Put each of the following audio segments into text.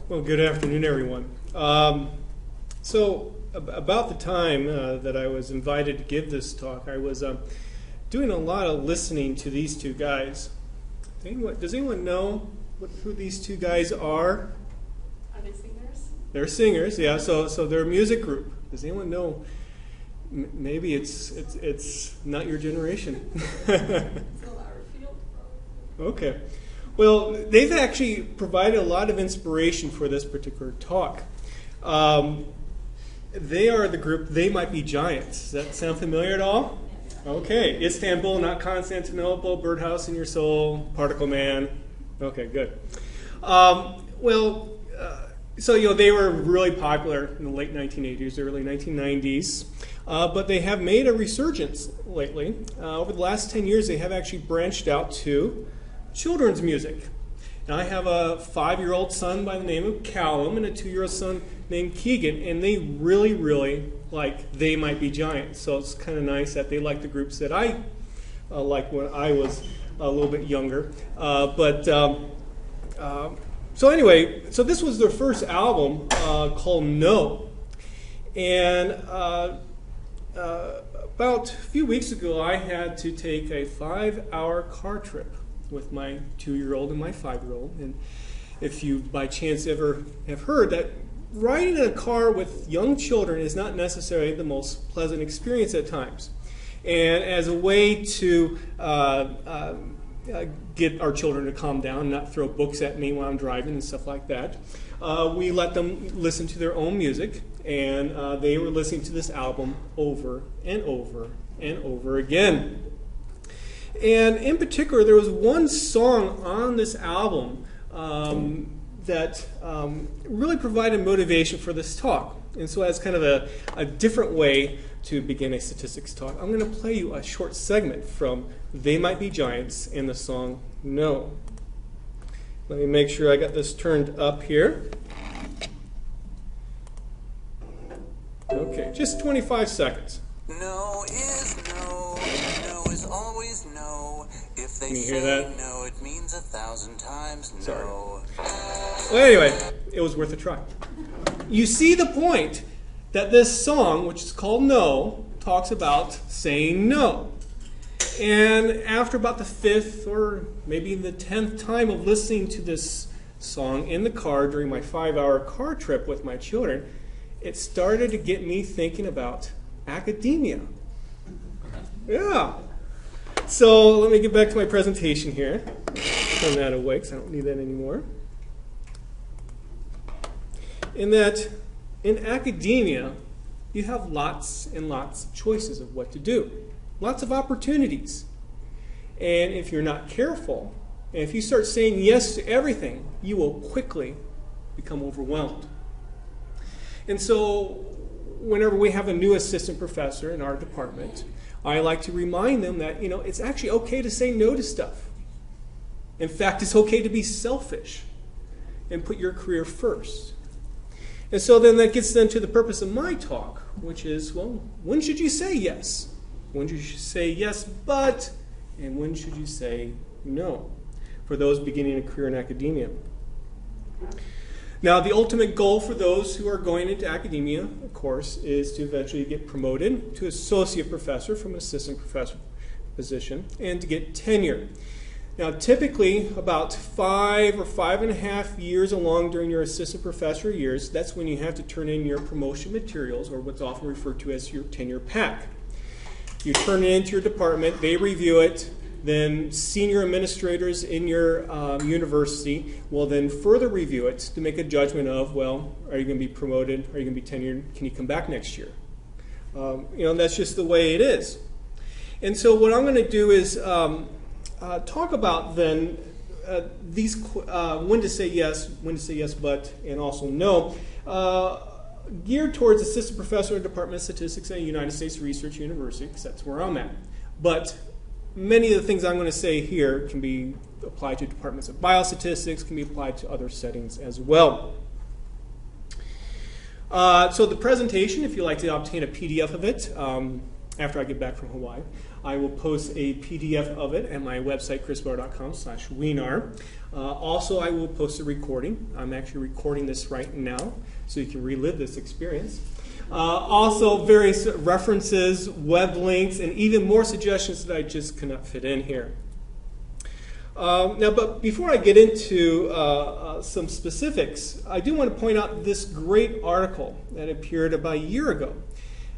Well, good afternoon, everyone. About the time that I was invited to give this talk, I was doing a lot of listening to these two guys. Does anyone know who these two guys are? Are they singers? They're singers, yeah. So they're a music group. Does anyone know? Maybe it's not your generation. It's a louder field, probably. Okay. Well, they've actually provided a lot of inspiration for this particular talk. They are the group They Might Be Giants. Does that sound familiar at all? Okay. Istanbul, not Constantinople, Birdhouse in Your Soul, Particle Man. Okay, good. They were really popular in the late 1980s, early 1990s. But they have made a resurgence lately. Over the last 10 years, they have actually branched out to children's music. Now, I have a 5-year-old son by the name of Callum and a 2-year-old son named Keegan, and they really, really like They Might Be Giants. So it's kind of nice that they like the groups that I liked when I was a little bit younger. So this was their first album called No. And about a few weeks ago, I had to take a 5-hour car trip with my 2-year-old and my 5-year-old. And if you by chance ever have heard that riding in a car with young children is not necessarily the most pleasant experience at times. And as a way to get our children to calm down and not throw books at me while I'm driving and stuff like that, we let them listen to their own music. And they were listening to this album over and over and over again. And in particular, there was one song on this album that really provided motivation for this talk. And so as kind of a different way to begin a statistics talk, I'm going to play you a short segment from They Might Be Giants and the song No. Let me make sure I got this turned up here. Okay, just 25 seconds. No is no, no is always no. If they Can you hear say that? no, it means 1,000 times no. Sorry. Well, anyway, it was worth a try. You see the point that this song, which is called No, talks about saying no. And after about the 5th or maybe the 10th time of listening to this song in the car during my 5-hour car trip with my children, it started to get me thinking about academia. Yeah. So let me get back to my presentation here. Turn that away because I don't need that anymore. In academia, you have lots and lots of choices of what to do. Lots of opportunities. And if you're not careful, and if you start saying yes to everything, you will quickly become overwhelmed. And so whenever we have a new assistant professor in our department, I like to remind them that, it's actually okay to say no to stuff. In fact, it's okay to be selfish and put your career first. And so then that gets then to the purpose of my talk, which is, well, when should you say yes? When should you say yes, but, and when should you say no? For those beginning a career in academia. Now, the ultimate goal for those who are going into academia, of course, is to eventually get promoted to associate professor from an assistant professor position and to get tenure. Now, typically, about 5 or 5.5 years along during your assistant professor years, that's when you have to turn in your promotion materials, or what's often referred to as your tenure pack. You turn it into your department, they review it, then senior administrators in your university will then further review it to make a judgment of, well, are you going to be promoted? Are you going to be tenured? Can you come back next year? That's just the way it is. And so what I'm going to do is talk about then these when to say yes, but, and also no, geared towards assistant professor in Department of Statistics at United States Research University, because that's where I'm at. But many of the things I'm going to say here can be applied to departments of biostatistics, can be applied to other settings as well. So the presentation, if you'd like to obtain a PDF of it, after I get back from Hawaii. I will post a PDF of it at my website, chrisbilder.com/WNAR. Also, I will post a recording. I'm actually recording this right now, so you can relive this experience. Also, various references, web links, and even more suggestions that I just cannot fit in here. Now, but before I get into some specifics, I do want to point out this great article that appeared about a year ago.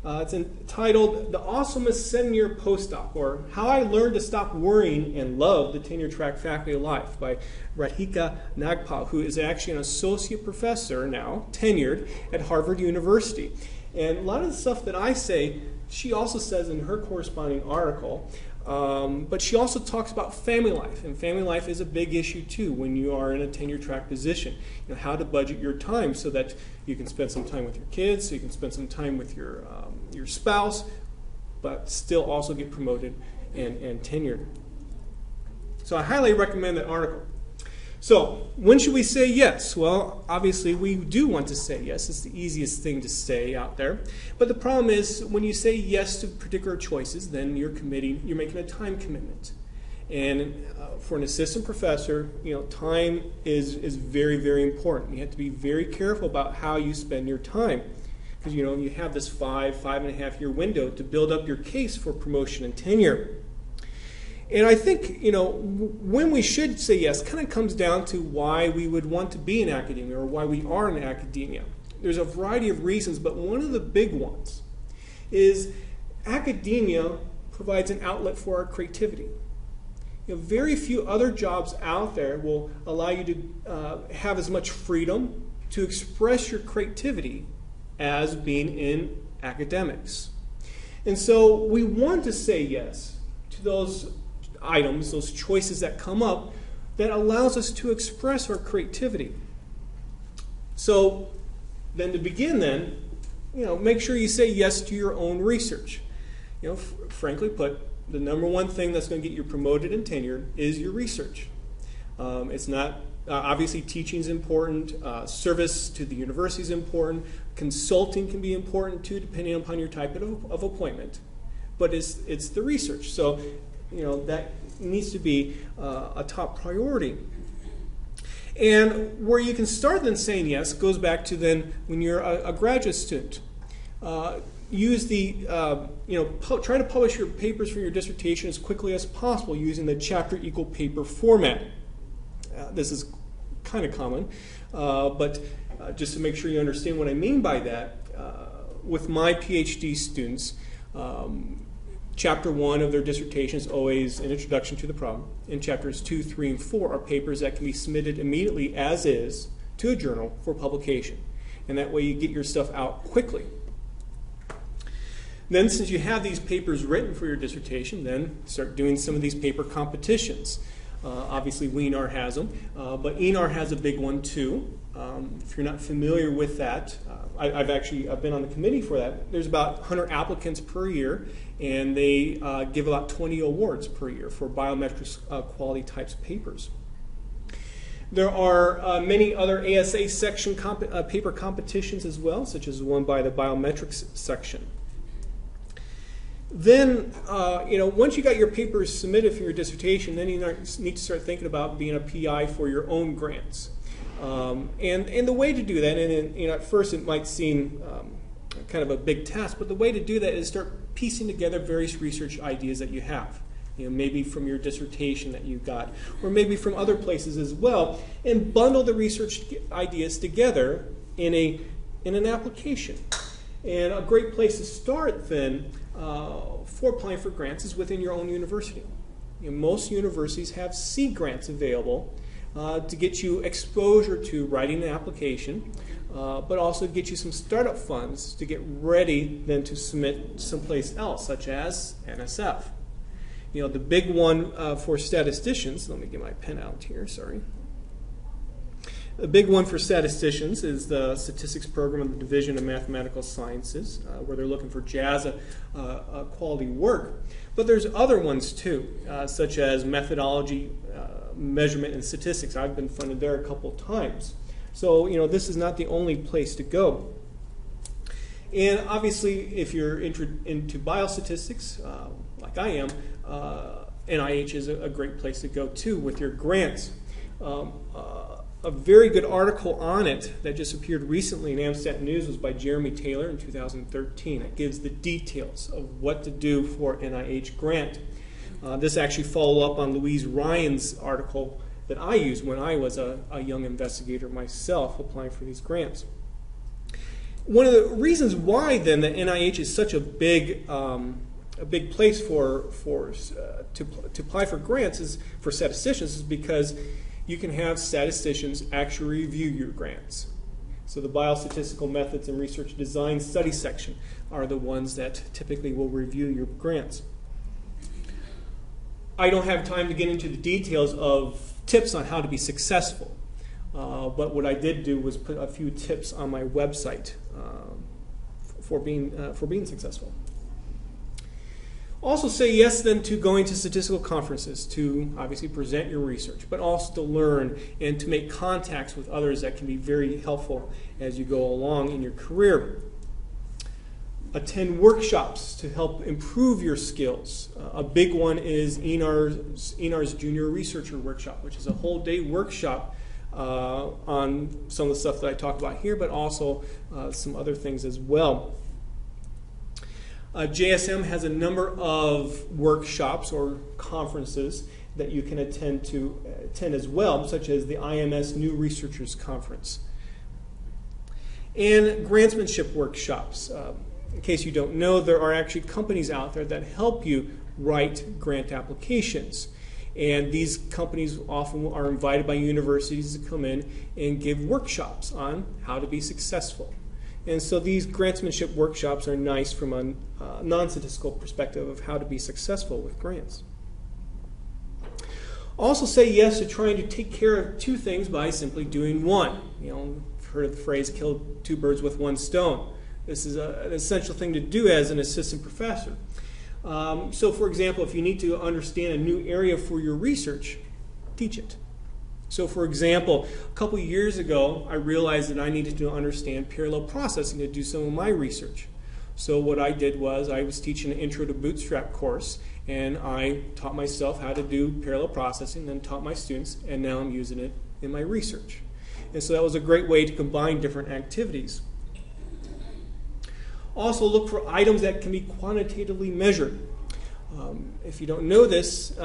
It's entitled "The Awesomest 7-Year Postdoc," or "How I Learned to Stop Worrying and Love the Tenure Track Faculty Life" by Radhika Nagpal, who is actually an associate professor now, tenured at Harvard University. And a lot of the stuff that I say, she also says in her corresponding article. But she also talks about family life, and family life is a big issue too when you are in a tenure track position. You know, how to budget your time so that you can spend some time with your kids, so you can spend some time with your spouse, but still also get promoted and tenured. So I highly recommend that article. So when should we say yes? Well, obviously we do want to say yes. It's the easiest thing to say out there. But the problem is when you say yes to particular choices, then you're making a time commitment. And for an assistant professor, time is very, very important. You have to be very careful about how you spend your time. Because you have this 5.5 year window to build up your case for promotion and tenure. And I think, when we should say yes kind of comes down to why we would want to be in academia or why we are in academia. There's a variety of reasons, but one of the big ones is academia provides an outlet for our creativity. Very few other jobs out there will allow you to have as much freedom to express your creativity as being in academics. And so we want to say yes to those items, those choices that come up that allows us to express our creativity. So then to begin make sure you say yes to your own research. Frankly put, the number one thing that's going to get you promoted and tenured is your research. It's not, obviously teaching is important, service to the university is important, consulting can be important too, depending upon your type of appointment. But it's the research. So that needs to be a top priority. And where you can start then saying yes goes back to then when you're a graduate student. Use the, try to publish your papers for your dissertation as quickly as possible using the chapter equal paper format. This is kind of common, but just to make sure you understand what I mean by that, with my PhD students, Chapter 1 of their dissertation is always an introduction to the problem. And chapters 2, 3, and 4 are papers that can be submitted immediately as is to a journal for publication. And that way you get your stuff out quickly. Then since you have these papers written for your dissertation, then start doing some of these paper competitions. Obviously WNAR has them, but ENAR has a big one too. If you're not familiar with that, I've been on the committee for that. There's about 100 applicants per year, and they give about 20 awards per year for biometrics quality types of papers. There are many other ASA section paper competitions as well, such as one by the biometrics section. Then, once you got your papers submitted for your dissertation, then you need to start thinking about being a PI for your own grants. And the way to do that, and at first it might seem kind of a big task, but the way to do that is start piecing together various research ideas that you have. Maybe from your dissertation that you got, or maybe from other places as well, and bundle the research ideas together in an application. And a great place to start then for applying for grants is within your own university. Most universities have seed grants available to get you exposure to writing an application, but also get you some startup funds to get ready then to submit someplace else, such as NSF. The big one for statisticians, let me get my pen out here, sorry. The big one for statisticians is the statistics program of the Division of Mathematical Sciences, where they're looking for JASA quality work. But there's other ones too, such as methodology, measurement, and statistics. I've been funded there a couple times. So, this is not the only place to go. And obviously, if you're into biostatistics, like I am, NIH is a great place to go too with your grants. A very good article on it that just appeared recently in Amstat News was by Jeremy Taylor in 2013. It gives the details of what to do for NIH grant. This actually followed up on Louise Ryan's article that I used when I was a young investigator myself applying for these grants. One of the reasons why then the NIH is such a big place to apply for grants is for statisticians is because you can have statisticians actually review your grants. So the biostatistical methods and research design study section are the ones that typically will review your grants. I don't have time to get into the details of tips on how to be successful. But what I did do was put a few tips on my website for being successful. Also say yes then to going to statistical conferences to obviously present your research, but also to learn and to make contacts with others that can be very helpful as you go along in your career. Attend workshops to help improve your skills. A big one is ENAR's Junior Researcher Workshop, which is a whole day workshop on some of the stuff that I talk about here, but also some other things as well. JSM has a number of workshops or conferences that you can attend as well, such as the IMS New Researchers Conference. And grantsmanship workshops. In case you don't know, there are actually companies out there that help you write grant applications. And these companies often are invited by universities to come in and give workshops on how to be successful. And so these grantsmanship workshops are nice from a non-statistical perspective of how to be successful with grants. Also say yes to trying to take care of two things by simply doing one. You know, you've heard of the phrase, kill two birds with one stone. This is an essential thing to do as an assistant professor. So for example, if you need to understand a new area for your research, teach it. So for example, a couple years ago, I realized that I needed to understand parallel processing to do some of my research. So what I did was I was teaching an Intro to Bootstrap course, and I taught myself how to do parallel processing, then taught my students, and now I'm using it in my research. And so that was a great way to combine different activities. Also look for items that can be quantitatively measured. If you don't know this,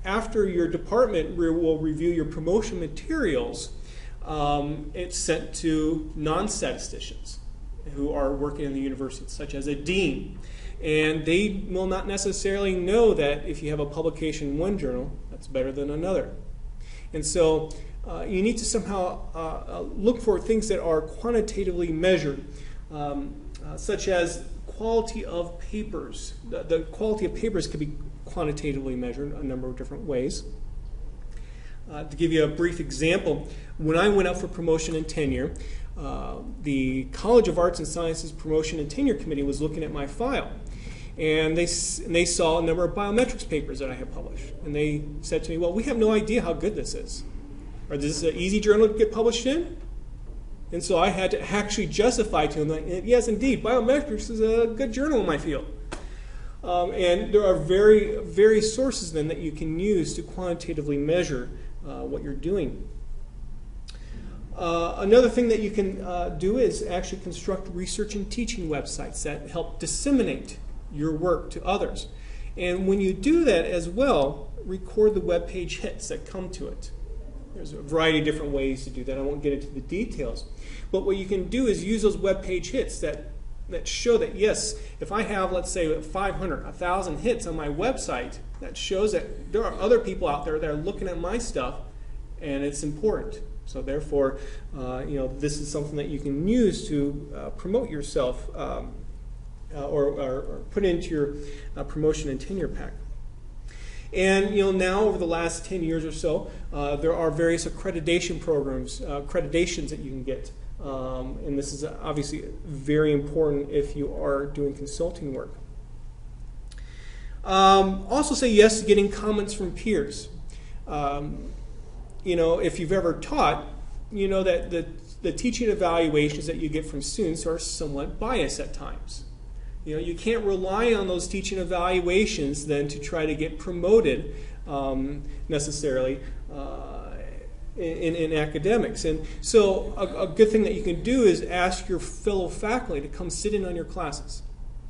after your department will review your promotion materials, it's sent to non-statisticians who are working in the university, such as a dean. And they will not necessarily know that if you have a publication in one journal, that's better than another. And so you need to somehow look for things that are quantitatively measured, such as quality of papers. The quality of papers can be quantitatively measured a number of different ways. To give you a brief example, when I went out for promotion and tenure, the College of Arts and Sciences Promotion and Tenure Committee was looking at my file. And they saw a number of biometrics papers that I had published. And they said to me, well, we have no idea how good this is. Or is this an easy journal to get published in? And so I had to actually justify to them that, yes, indeed, biometrics is a good journal in my field. And there are various sources then that you can use to quantitatively measure what you're doing. Another thing that you can do is actually construct research and teaching websites that help disseminate your work to others. And when you do that as well, record the web page hits that come to it. There's a variety of different ways to do that. I won't get into the details. But what you can do is use those web page hits that show that, yes, if I have, let's say, 500, 1,000 hits on my website, that shows that there are other people out there that are looking at my stuff, and it's important. So therefore, this is something that you can use to promote yourself or put into your promotion and tenure pack. And now over the last 10 years or so, there are various accreditation programs, accreditations that you can get. And this is obviously very important if you are doing consulting work. Also say yes to getting comments from peers. If you've ever taught, you know that the teaching evaluations that you get from students are somewhat biased at times. You can't rely on those teaching evaluations then to try to get promoted necessarily in academics. And so a good thing that you can do is ask your fellow faculty to come sit in on your classes,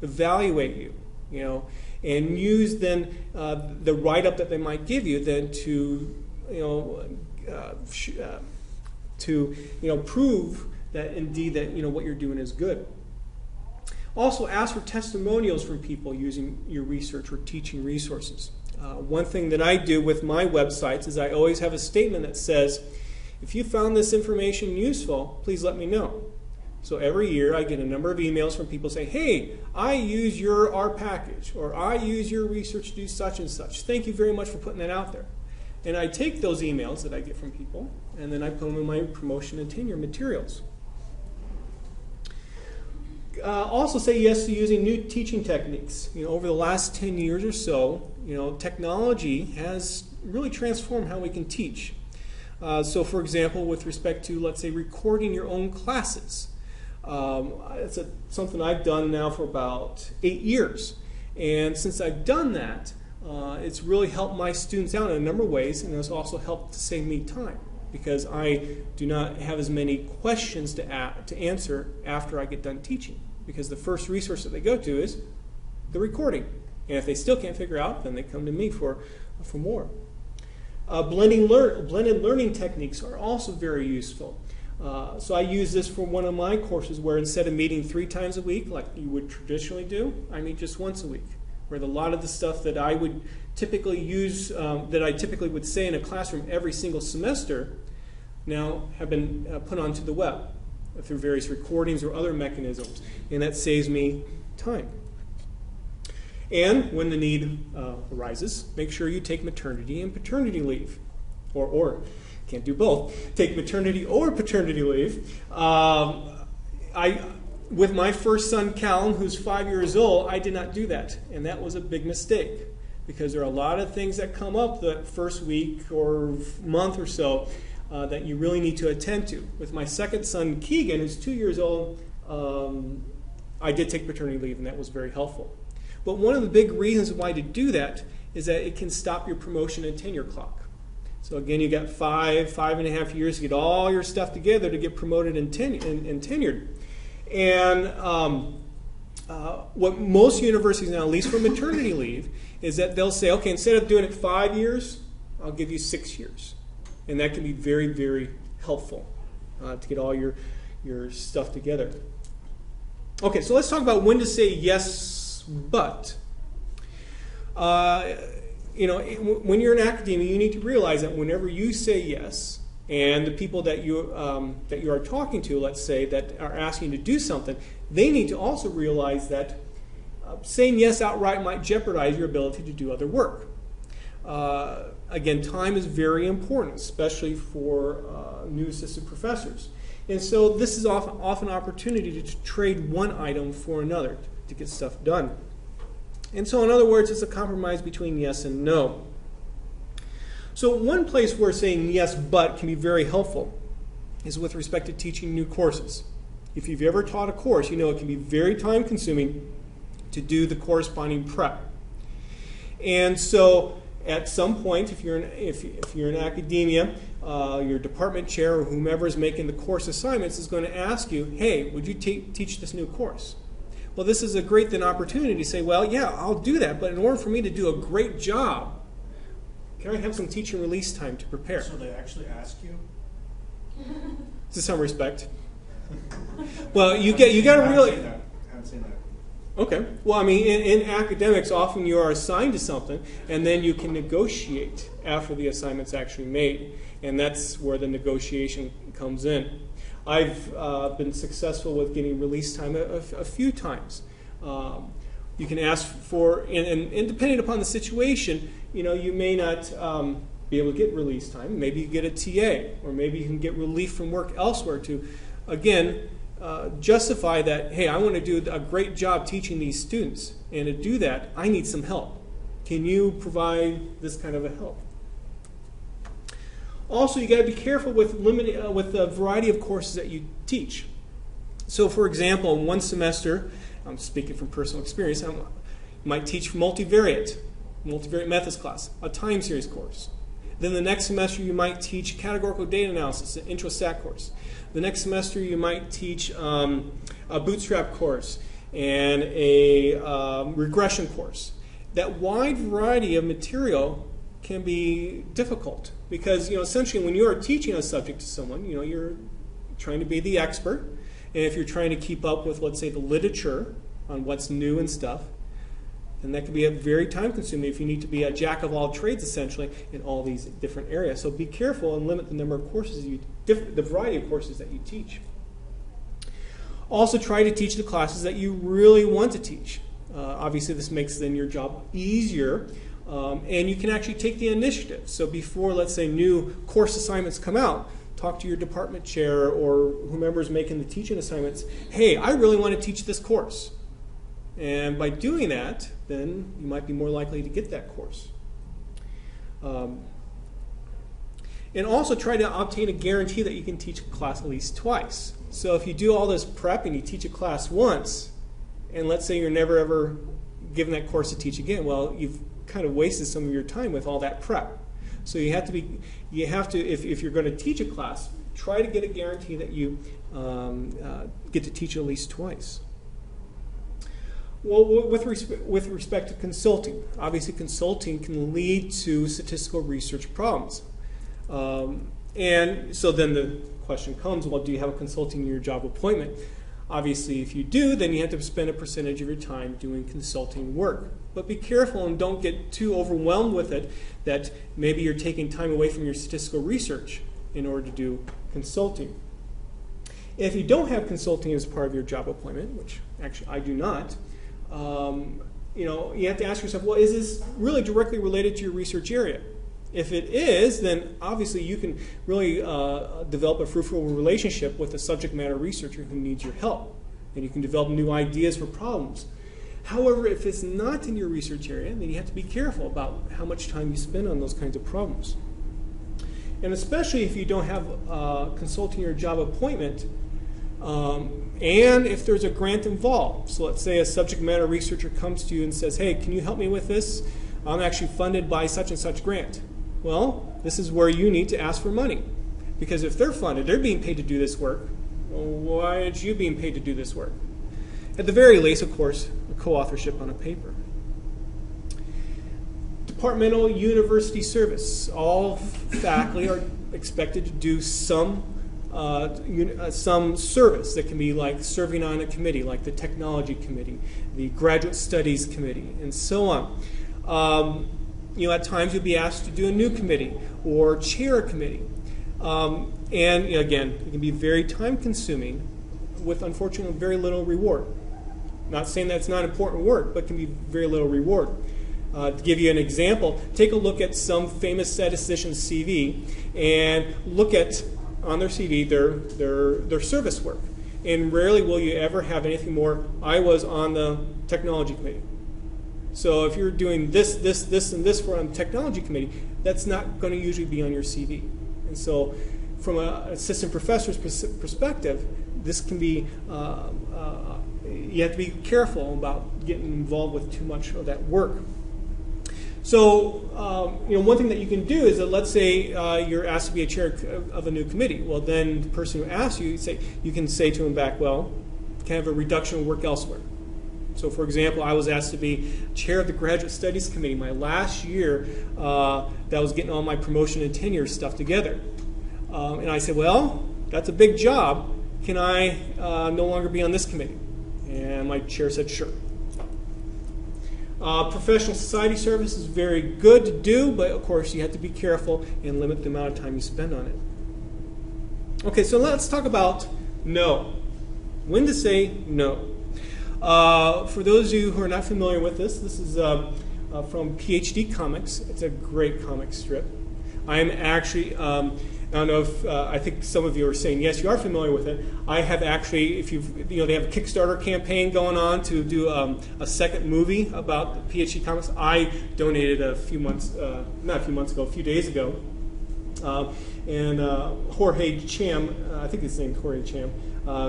evaluate you, and use then the write-up that they might give you then to, prove that indeed that, what you're doing is good. Also, ask for testimonials from people using your research or teaching resources. One thing that I do with my websites is I always have a statement that says, if you found this information useful, please let me know. So every year I get a number of emails from people saying, hey, I use our package, or I use your research to do such and such. Thank you very much for putting that out there. And I take those emails that I get from people, and then I put them in my promotion and tenure materials. Also say yes to using new teaching techniques. Over the last 10 years or so, technology has really transformed how we can teach. So for example, with respect to, let's say, recording your own classes. It's something I've done now for about 8 years. And since I've done that, it's really helped my students out in a number of ways, and it's also helped to save me time, because I do not have as many questions to answer after I get done teaching, because the first resource that they go to is the recording. And if they still can't figure out, then they come to me for more. Blended learning techniques are also very useful. So I use this for one of my courses where instead of meeting 3 times a week like you would traditionally do, I meet just once a week. Where a lot of the stuff that I would typically use, that I typically would say in a classroom every single semester, now have been put onto the web through various recordings or other mechanisms, and that saves me time. And when the need arises, make sure you take maternity and paternity leave, or can't do both. Take maternity or paternity leave. With my first son, Callum, who's 5 years old, I did not do that, and that was a big mistake, because there are a lot of things that come up that first week or month or so that you really need to attend to. With my second son, Keegan, who's 2 years old, I did take paternity leave, and that was very helpful. But one of the big reasons why to do that is that it can stop your promotion and tenure clock. So again, you got 5.5 years to get all your stuff together to get promoted and tenured. And what most universities now, at least for maternity leave, is that they'll say, okay, instead of doing it 5 years, I'll give you 6 years. And that can be very, very helpful to get all your stuff together. Okay, so let's talk about when to say yes, but. When you're in academia, you need to realize that whenever you say yes, and the people that you are talking to, let's say, that are asking you to do something, they need to also realize that saying yes outright might jeopardize your ability to do other work. Again, time is very important, especially for new assistant professors. And so this is often an opportunity to trade one item for another to get stuff done. And so in other words, it's a compromise between yes and no. So one place where saying yes but can be very helpful is with respect to teaching new courses. If you've ever taught a course, you know it can be very time consuming to do the corresponding prep. And so at some point, if you're in academia, your department chair or whomever is making the course assignments is going to ask you, hey, would you teach this new course? Well, this is a great then opportunity to say, well, yeah, I'll do that, but in order for me to do a great job, can I have some teaching release time to prepare? So they actually ask you? To some respect. Well, you got to really. I haven't seen that. Okay. Well, I mean, in academics, often you are assigned to something, and then you can negotiate after the assignment's actually made, and that's where the negotiation comes in. I've been successful with getting release time a few times. You can ask for, and depending upon the situation, you may not be able to get release time. Maybe you get a TA, or maybe you can get relief from work elsewhere to, again, justify that, hey, I want to do a great job teaching these students, and to do that, I need some help. Can you provide this kind of a help? Also, you got to be careful with with the variety of courses that you teach. So, for example, in one semester, I'm speaking from personal experience, you might teach multivariate methods class, a time series course. Then the next semester you might teach categorical data analysis, an intro stat course. The next semester you might teach a bootstrap course and a regression course. That wide variety of material can be difficult because essentially when you are teaching a subject to someone, you're trying to be the expert, and if you're trying to keep up with, let's say, the literature on what's new and stuff, then that can be very time consuming if you need to be a jack of all trades essentially in all these different areas. So be careful and limit the number of courses the variety of courses that you teach. Also try to teach the classes that you really want to teach. Obviously this makes then your job easier, and you can actually take the initiative. So before, let's say, new course assignments come out, talk to your department chair or whomever's making the teaching assignments. Hey, I really want to teach this course. And by doing that, then you might be more likely to get that course. And also try to obtain a guarantee that you can teach a class at least twice. So if you do all this prep and you teach a class once, and let's say you're never ever given that course to teach again, well, you've kind of wasted some of your time with all that prep. So you have to if you're going to teach a class, try to get a guarantee that you get to teach at least twice. Well, with respect to consulting, obviously consulting can lead to statistical research problems. And so then the question comes, well, do you have a consulting in your job appointment? Obviously, if you do, then you have to spend a percentage of your time doing consulting work. But be careful and don't get too overwhelmed with it that maybe you're taking time away from your statistical research in order to do consulting. If you don't have consulting as part of your job appointment, which actually I do not, you have to ask yourself, well, is this really directly related to your research area? If it is, then obviously you can really develop a fruitful relationship with a subject matter researcher who needs your help, and you can develop new ideas for problems. However, if it's not in your research area, then you have to be careful about how much time you spend on those kinds of problems. And especially if you don't have consulting your job appointment, and if there's a grant involved. So let's say a subject matter researcher comes to you and says, hey, can you help me with this? I'm actually funded by such and such grant. Well, this is where you need to ask for money. Because if they're funded, they're being paid to do this work. Well, why aren't you being paid to do this work? At the very least, of course, a co-authorship on a paper. Departmental university service. All faculty are expected to do some service that can be like serving on a committee, like the technology committee, the graduate studies committee, and so on. At times you'll be asked to do a new committee or chair a committee. And again, it can be very time consuming with, unfortunately, very little reward. Not saying that it's not important work, but can be very little reward. To give you an example, take a look at some famous statistician's CV and look at, on their CV, their service work. And rarely will you ever have anything more, I was on the technology committee. So if you're doing this, and this for on the technology committee, that's not going to usually be on your CV. And so from an assistant professor's perspective, this can be, you have to be careful about getting involved with too much of that work. So, one thing that you can do is that, let's say you're asked to be a chair of a new committee. Well, then the person who asks you, you can say to them back, well, can I have a reduction of work elsewhere? So, for example, I was asked to be chair of the Graduate Studies Committee my last year that was getting all my promotion and tenure stuff together. And I said, well, that's a big job. Can I no longer be on this committee? And my chair said, sure. Professional society service is very good to do, but of course you have to be careful and limit the amount of time you spend on it. Okay, so let's talk about no. When to say no. For those of you who are not familiar with this is from PhD Comics. It's a great comic strip. I'm actually, I don't know if, I think some of you are saying, yes, you are familiar with it. I have actually, if you've, they have a Kickstarter campaign going on to do a second movie about PhD Comics. I donated a few days ago. And Jorge Cham, I think his name's Jorge Cham,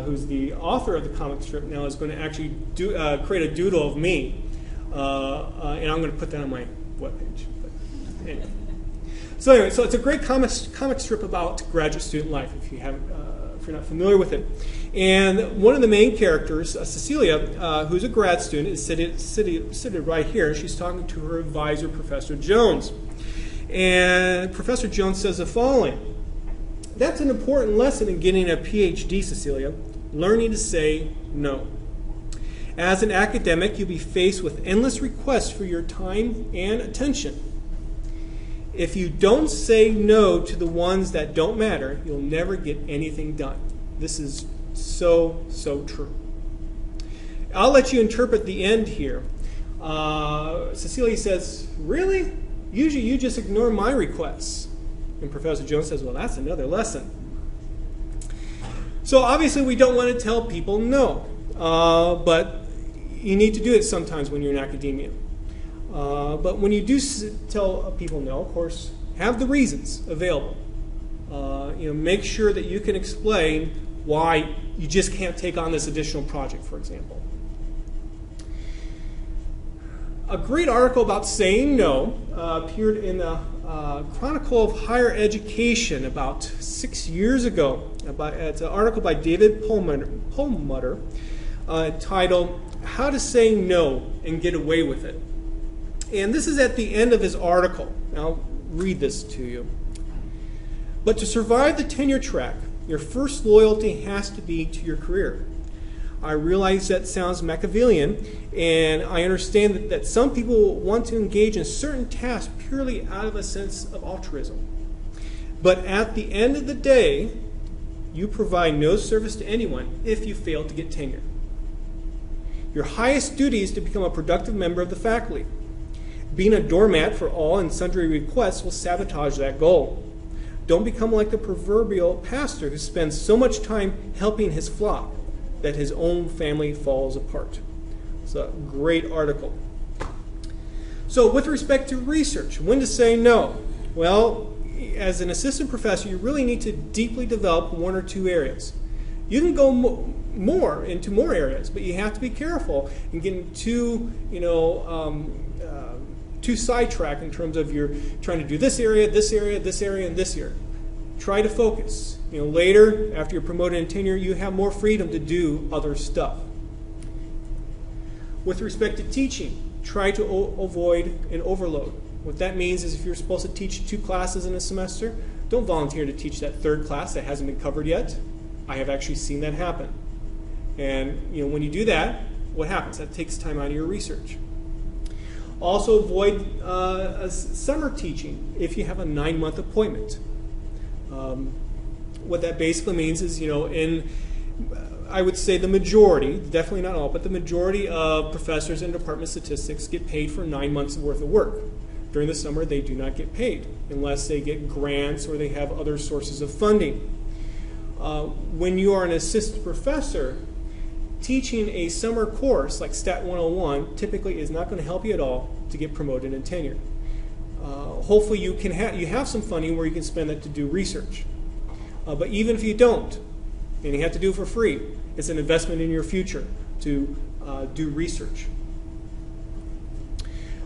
who's the author of the comic strip now, is going to actually create a doodle of me, and I'm going to put that on my webpage. But anyway. So anyway, so it's a great comic strip about graduate student life, if you're not familiar with it. And one of the main characters, Cecilia, who's a grad student, is seated right here. She's talking to her advisor, Professor Jones. And Professor Jones says the following: "That's an important lesson in getting a PhD, Cecilia, learning to say no. As an academic, you'll be faced with endless requests for your time and attention. If you don't say no to the ones that don't matter, you'll never get anything done." This is so, so true. I'll let you interpret the end here. Cecilia says, "Really? Usually you just ignore my requests." And Professor Jones says, "Well, that's another lesson." So obviously we don't want to tell people no, but you need to do it sometimes when you're in academia. But when you do tell people no, of course, have the reasons available. Make sure that you can explain why you just can't take on this additional project, for example. A great article about saying no appeared in the Chronicle of Higher Education about 6 years ago. It's an article by David Perlmutter titled "How to Say No and Get Away with It." And this is at the end of his article. I'll read this to you. "But to survive the tenure track, your first loyalty has to be to your career. I realize that sounds Machiavellian, and I understand that some people want to engage in certain tasks purely out of a sense of altruism. But at the end of the day, you provide no service to anyone if you fail to get tenure. Your highest duty is to become a productive member of the faculty. Being a doormat for all and sundry requests will sabotage that goal. Don't become like the proverbial pastor who spends so much time helping his flock that his own family falls apart." It's a great article. So with respect to research, when to say no? Well, as an assistant professor, you really need to deeply develop one or two areas. You can go more into more areas, but you have to be careful in getting too sidetracked in terms of you're trying to do this area, this area, this area, and this area. Try to focus. Later, after you're promoted in tenure, you have more freedom to do other stuff. With respect to teaching, try to avoid an overload. What that means is if you're supposed to teach 2 classes in a semester, don't volunteer to teach that 3rd class that hasn't been covered yet. I have actually seen that happen. And when you do that, what happens? That takes time out of your research. Also avoid summer teaching if you have a 9-month appointment. What that basically means is, I would say the majority, definitely not all, but the majority of professors in Department of Statistics get paid for 9 months worth of work. During the summer, they do not get paid unless they get grants or they have other sources of funding. When you are an assistant professor, teaching a summer course like Stat 101 typically is not going to help you at all to get promoted in tenure. Hopefully you have some funding where you can spend that to do research. But even if you don't, and you have to do it for free, it's an investment in your future to do research.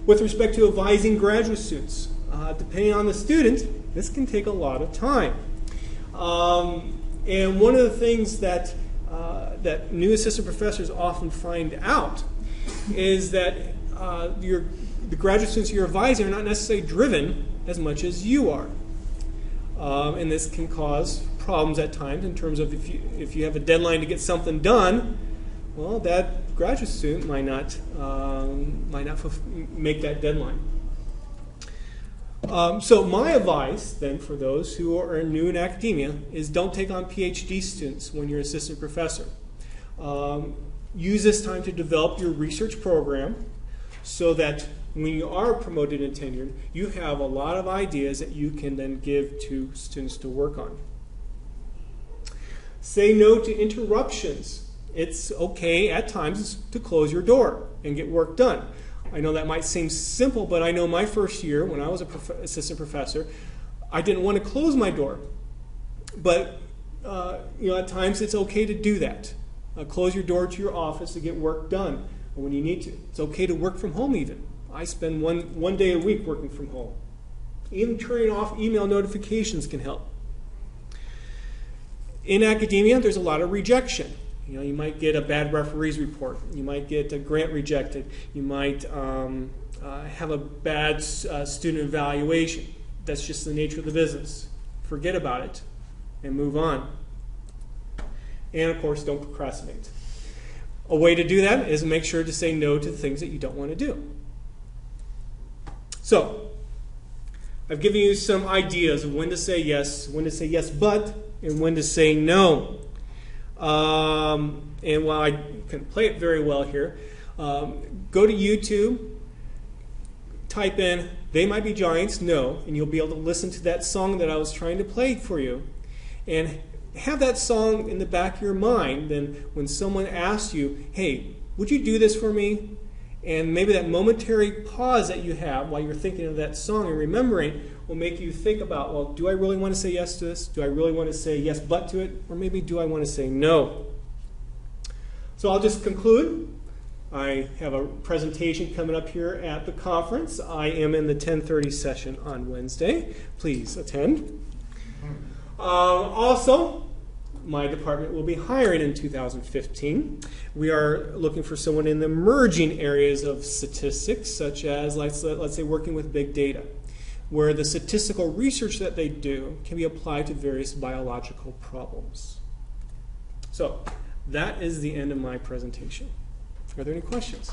With respect to advising graduate students, depending on the student, this can take a lot of time. And one of the things that new assistant professors often find out is that the graduate students you're advising are not necessarily driven as much as you are. And this can cause problems at times in terms of if you have a deadline to get something done, well, that graduate student might not make that deadline. So my advice then for those who are new in academia is don't take on PhD students when you're an assistant professor. Use this time to develop your research program so that when you are promoted and tenured, you have a lot of ideas that you can then give to students to work on. Say no to interruptions. It's okay at times to close your door and get work done. I know that might seem simple, but I know my first year when I was an assistant professor, I didn't want to close my door, but at times it's okay to do that. Close your door to your office to get work done when you need to. It's okay to work from home even. I spend one day a week working from home. Even turning off email notifications can help. In academia, there's a lot of rejection. You might get a bad referees report. You might get a grant rejected. You might have a bad student evaluation. That's just the nature of the business. Forget about it and move on. And of course, don't procrastinate. A way to do that is make sure to say no to the things that you don't want to do. So, I've given you some ideas of when to say yes but, and when to say no. And while I can play it very well here, go to YouTube, type in "They Might Be Giants," no, and you'll be able to listen to that song that I was trying to play for you. And have that song in the back of your mind. Then when someone asks you, "Hey, would you do this for me?" And maybe that momentary pause that you have while you're thinking of that song and remembering will make you think about, well, do I really want to say yes to this? Do I really want to say yes but to it? Or maybe do I want to say no? So I'll just conclude. I have a presentation coming up here at the conference. I am in the 10:30 session on Wednesday. Please attend. Also, my department will be hiring in 2015. We are looking for someone in the emerging areas of statistics, such as, let's say, working with big data, where the statistical research that they do can be applied to various biological problems. So, that is the end of my presentation. Are there any questions?